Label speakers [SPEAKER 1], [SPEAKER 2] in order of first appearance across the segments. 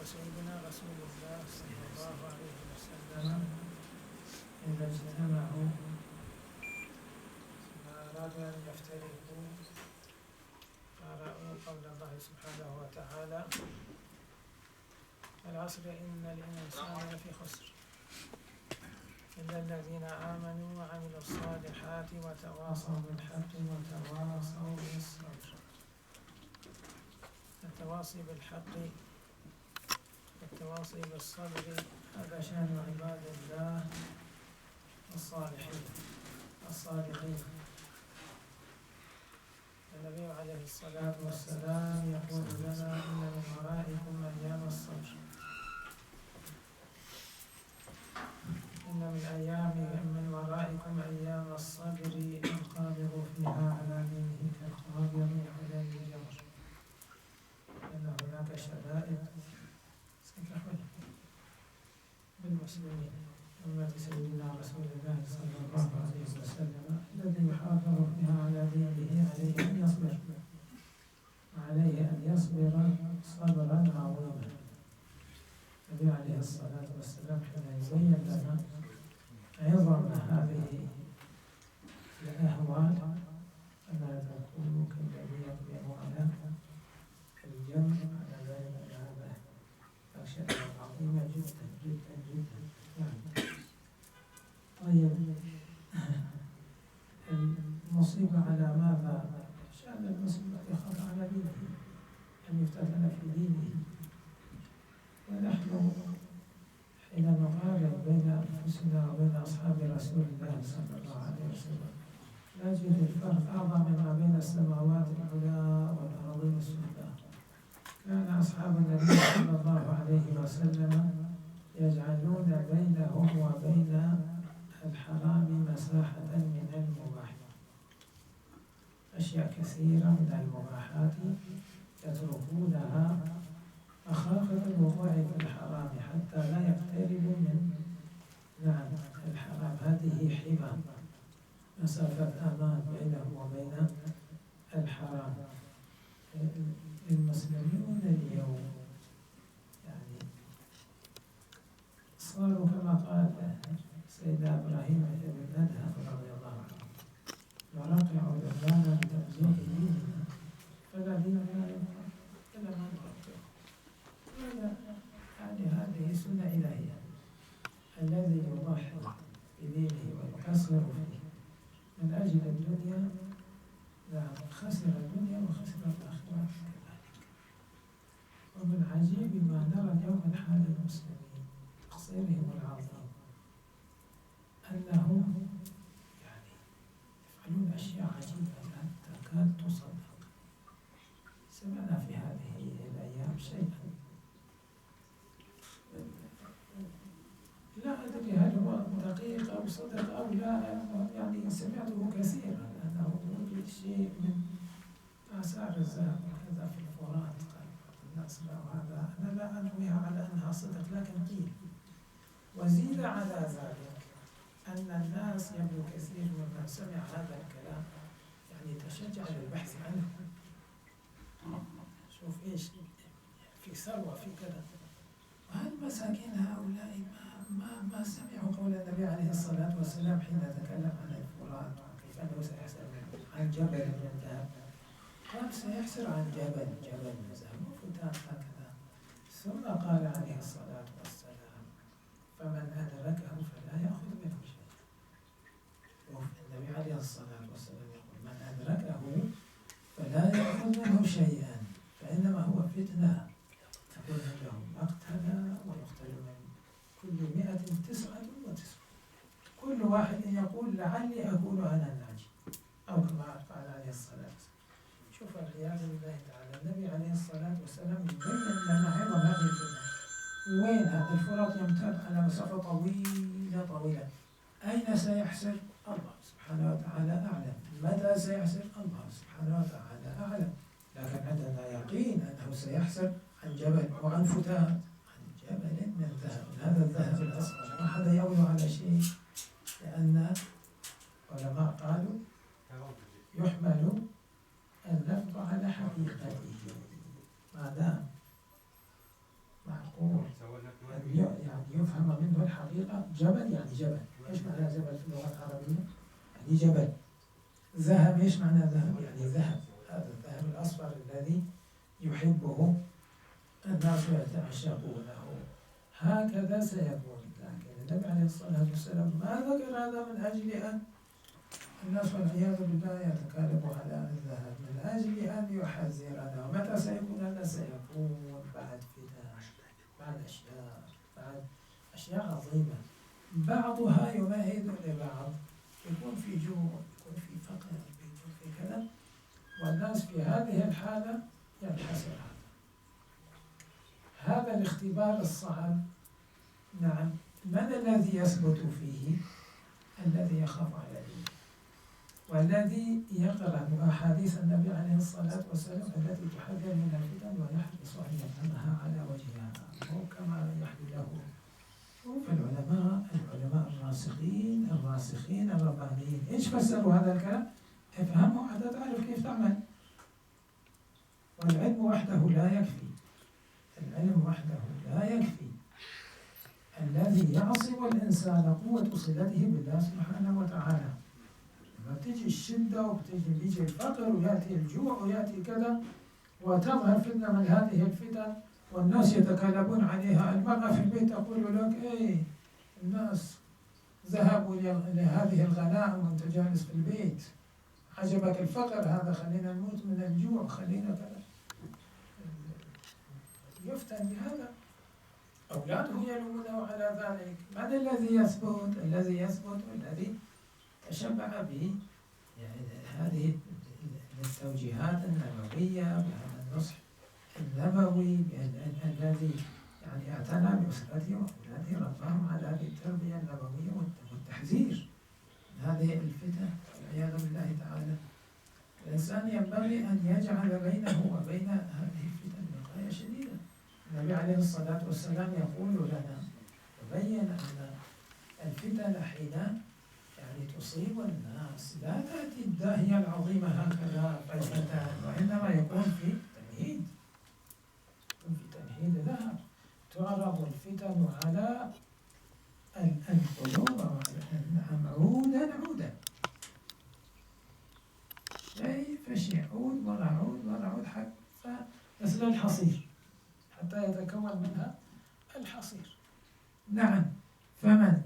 [SPEAKER 1] سيدنا رسول الله صلى الله عليه وسلم إذا اجتمعوا فأرادوا أن يفترقوا قرأوا قول الله سبحانه وتعالى العصر إن الإنسان لفي خسر إلا الذين آمنوا وعملوا الصالحات وتواصوا بالحق وتواصوا بالصبر. التواصي بالحق والتواصي بالصبر هذا شأن عباد الله الصالحين. النبي عليه الصلاة والسلام يقول لنا إن من ورائكم أيام الصبر، إن من ورائكم أيام الصبر القادر فيها على دينه كالقادر على الجمر، أن هناك شدائد ستحل بالمسلمين. أما سيدنا رسول الله صلى الله عليه وسلم الذي يحافظ فيها على دينه عليه أن يصبر، صبرا عظيما. النبي عليه الصلاة والسلام حين يبين لنا عظم هذه الأهوال فلا تكونوا كالذي يقدم على الجمع على ذلك العابة، أشياء عظيمة جدا جدا جدا. طيب، المصيبة على ماذا؟ شأن المسلم يخاف على دينه أن يفتتن في دينه، ونحن حين نقارن بين أنفسنا وبين أصحاب رسول الله صلى الله عليه وسلم نجد الفرق أعظم ما بين السماوات العلى والأرضين السفلى. كان أصحاب النبي صلى الله عليه وسلم يجعلون بينهم وبين الحرام مساحة من المباح، أشياء كثيرة من المباحات يتركونها مخافة الوقوع في الحرام حتى لا يقتربوا من الحرام. هذه حمى، مسافة أمان بينهم وبين الحرام. المسلمون اليوم صاروا كما قال سيدنا إبراهيم بن أدهم رضي الله عنه ورقع ذبانا بتبجيح ديننا فلا دين لا يبقى إلا ما نرقع. هذه سنة إلهية، الذي يضحي بدينه ويكسر فيه من أجل الدنيا خسر الدنيا وخسر الآخرة كذلك. ومن عجيب ما نرى اليوم من حال المسلمين تقصيرهم العظيم أنهم يفعلون أشياء عجيبة لا تكاد تصدق. سمعنا في هذه الأيام شيئا لا أدري هل هو دقيق أو صدق أو لا، سمعته كثيرا أنه وجد شيء من آثار الذهب وكذا في الفرات. الناس هذا أنا لا أنويها على أنها صدق، لكن قيل. وزيد على ذلك أن الناس يبدو كثير ممن سمع هذا الكلام تشجع للبحث عنه. شوف إيش في ثروة في كذا، وهالمساكين هؤلاء ما سمعوا قول النبي عليه الصلاة والسلام حين تكلم عن الفرات وكيف أنه سيحسر عن جبل من ذهب. قال سيحسر عن جبل من ذهب وفتان هكذا. ثم قال عليه الصلاة والسلام فمن أدركه فلا يأخذ منه شيء. النبي عليه الصلاة والسلام يقول من أدركه فلا يأخذ منه شيئا فإنما هو فتنة تكون لهم مقتلى ويقتل من كل 199، كل واحد يقول لعلي أكون أنا الناجي أو كما قال عليه الصلاة والسلام. شوف العياذ بالله تعالى النبي عليه الصلاة والسلام يبين لنا عظم هذه الفتنة. وين هذا الفرات يمتد على مسافة طويلة. أين سيحسر؟ الله سبحانه وتعالى أعلم. متى سيحسر؟ الله سبحانه وتعالى أعلم. لكن عندنا يقين أنه سيحسر عن جبل وعن فتان، عن جبل من ذهب. هذا الذهب الأصغر ما حدا يولو على شيء، لأن علماء قالوا يحمل اللفظ على حقيقته ما دام معقول الحقيقة جبل يعني جبل. إيش معنى جبل في اللغة العربية؟ يعني جبل. ذهب، إيش معنى ذهب؟ يعني ذهب. هذا الذهب الأصفر الذي يحبه الناس ويتعشقونه. هكذا سيكون. لكن النبي عليه الصلاة والسلام ما ذكر هذا من أجل أن الناس والعياذ بالله يتكالب على الذهب، من أجل أن يحذرنا. ومتى سيكون هذا؟ سيكون بعد فتن، بعد أشياء عظيمة، بعضها يمهد لبعض. يكون في جوع، يكون في فقر، يكون في كذا، والناس في هذه الحالة ينحسر هذا الاختبار الصعب. نعم، من الذي يثبت فيه؟ الذي يخاف على دينه، والذي يقرأ أحاديث النبي عليه الصلاة والسلام التي تحذر من الفتن ويحرص أن يفهمها على وجهها، مو كما يحدث له العلماء الراسخين الربانيين. إيش فسروا هذا الكلام؟ افهمه حتى تعرف كيف تعمل. والعلم وحده لا يكفي، العلم وحده لا يكفي. الذي يعصم الإنسان قوة صلته بالله سبحانه وتعالى. لما تجي الشدة وبيجي الفقر ويأتي الجوع ويأتي كذا، وتظهر فتنة من هذه الفتن والناس يتكالبون عليها. المرأة في البيت تقول لك الناس ذهبوا لهذه الغنائم وانت جالس في البيت، عجبك الفقر هذا، خلينا نموت من الجوع، خلينا كذا. يفتن بهذا، أولاده يلومونه على ذلك. من الذي يثبت؟ الذي يثبت الذي تشبع به يعني هذه التوجيهات النبوية، بهذا النصح النبوي الذي يعني اعتنى بأسرته وأولاده، رباهم على هذه التربية النبوية والتحذير من هذه الفتن والعياذ بالله تعالى. الإنسان ينبغي أن يجعل بينه وبين هذه الفتن وقاية شديدة. النبي عليه الصلاة والسلام يقول لنا، يبين أن الفتن حين يعني تصيب الناس لا تأتي الداهية العظيمة هكذا فجأة، وإنما يكون في تمهيد لها. تعرض الفتن على القلوب عودا شيء فشيء، عود ورا عود ورا عود، حتى مثل الحصير، حتى يتكون منها الحصير. نعم، فمن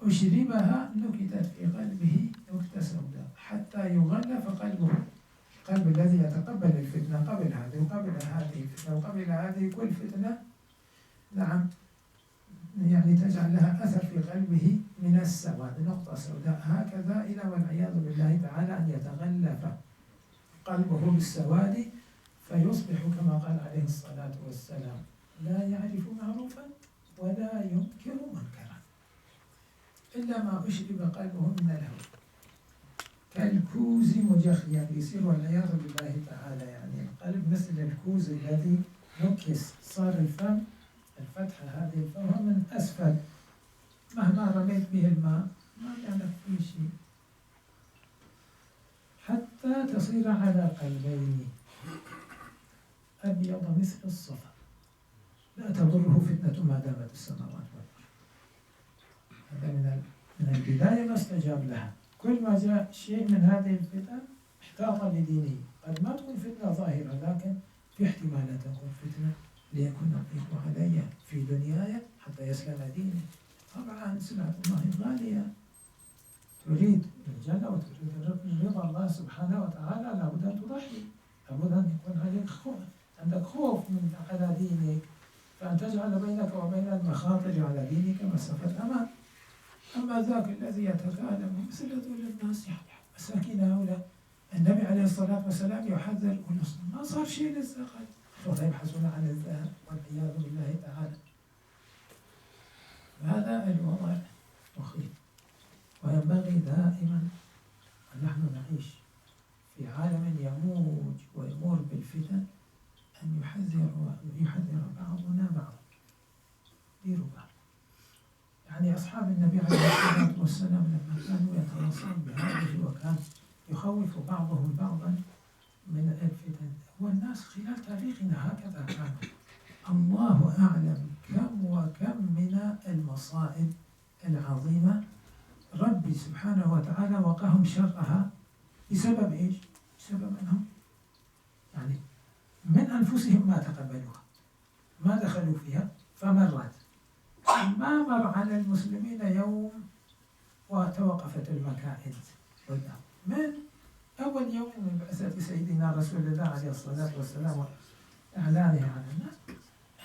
[SPEAKER 1] أشربها نكتت في قلبه نكتة سوداء حتى يغلف قلبه، القلب الذي يتقبل الفتنة قبل هذه وقبل هذه الفتنة وقبل هذه كل فتنة. نعم، يعني تجعل لها أثر في قلبه من السواد، نقطة سوداء هكذا، إلى والعياذ بالله تعالى أن يتغلف قلبه بالسواد، فيصبح كما قال عليه الصلاة والسلام لا يعرف معروفا ولا ينكر منكرا إلا ما أشرب قلبه من الهوى، كالكوز مجخيا، يصير والعياذ بالله تعالى يعني القلب مثل الكوز الذي نكس، صار الفم الفتحة هذه الفم من أسفل، مهما رميت به الماء ما كان فيه شيء، حتى تصير على قلبين أبيض مثل الصفا لا تضره فتنة ما دامت السماوات والأرض. هذا من البداية ما استجاب لها. كل ما جاء شيء من هذه الفتن احتاط لدينه. قد ما تكون فتنة ظاهرة، لكن في احتمال أن تكون فتنة ليكون الضيق علي في دنياي حتى يسلم ديني. طبعا سلعة الله غالية، تريد الجنة وتريد رضا الله سبحانه وتعالى، لابد أن تضحي، لابد أن يكون عندك خوف من على دينك، فأن تجعل بينك وبين المخاطر على دينك مسافة أمان. أما ذاك الذي يتكالب مثل هذول الناس يعني مساكين هؤلاء، النبي عليه الصلاة والسلام يحذر ما صار شيء للزقل، ويبحثون عن الذهب والعياذ بالله تعالى. هذا الوضع مخيف، وينبغي دائما أن نحن نعيش في عالم يموج ويمر بالفتن أن يحذر بعضنا بعضا. ديروا بعض. يعني أصحاب النبي عليه الصلاة والسلام لما كانوا يتواصلون بهذه وكان يخوف بعضهم بعضا من الفتن، والناس خلال تاريخنا هكذا كانوا. الله أعلم كم وكم من المصائب العظيمة ربي سبحانه وتعالى وقاهم شرها بسبب إيش؟ بسبب أنهم يعني من أنفسهم ما تقبلوها، ما دخلوا فيها، فمرت. ما مر على المسلمين يوم وتوقفت المكائد قدام، من أول يوم من بعثة سيدنا رسول الله عليه الصلاة والسلام وإعلانه على الناس،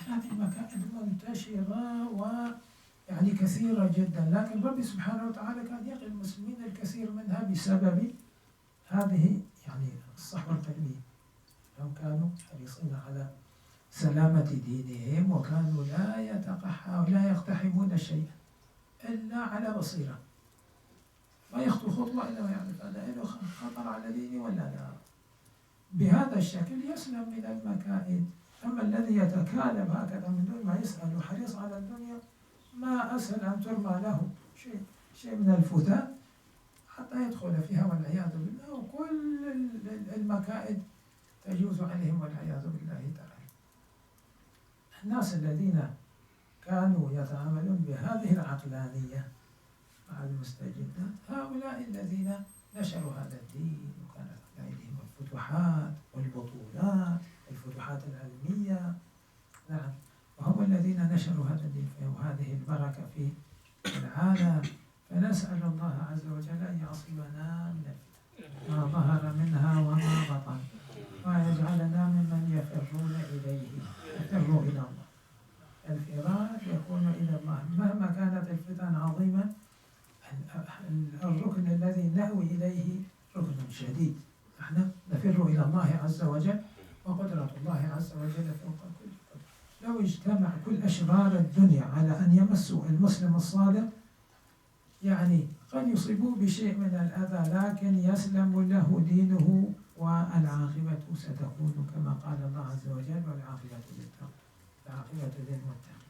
[SPEAKER 1] هذه المكائد منتشرة ويعني كثيرة جدا، لكن ربي سبحانه وتعالى كان يقي المسلمين الكثير منها بسبب هذه يعني الصحوة القلبية. هم كانوا حريصين على سلامة دينهم، وكانوا لا يقتحمون شيئا إلا على بصيرة، ما يخطو خطوة إلا ما يعرف هذا له خطر على ديني ولا لا. بهذا الشكل يسلم من المكائد. أما الذي يتكالب هكذا من دون ما يسأل وحريص على الدنيا، ما أسهل أن ترمى له شيء من الفتات حتى يدخل فيها والعياذ بالله، وكل المكائد تجوز عليهم والعياذ بالله تعالى. الناس الذين كانوا يتعاملون بهذه العقلانية مع المستجدات، هؤلاء الذين نشروا هذا الدين، وكانت عليهم الفتوحات والبطولات، الفتوحات العلمية، نعم، وهم الذين نشروا هذا الدين وهذه البركة في العالم. فنسأل الله عز وجل أن يعصمنا من الفتن ما ظهر منها وما بطن، ويجعلنا ممن يفرون إليه، يفروا إلى الله. الفرار يكون إلى الله مهما كانت الفتن عظيمة. الركن الذي نهوي إليه ركن شديد، نحن نفر إلى الله عز وجل، وقدرة الله عز وجل فوق كل قدر. لو اجتمع كل أشرار الدنيا على أن يمسوا المسلم الصادق، يعني قد يصيبوه بشيء من الأذى، لكن يسلم له دينه، والعاقبة ستكون كما قال الله عز وجل: والعاقبة للتقوى، العاقبة للمتقين.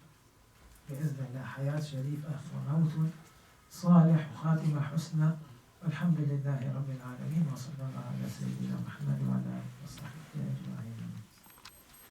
[SPEAKER 1] بإذن الله حياة شريفة وموت صالح وخاتمة حسنى، والحمد لله رب العالمين، وصلى الله على سيدنا محمد وعلى آله وصحبه أجمعين.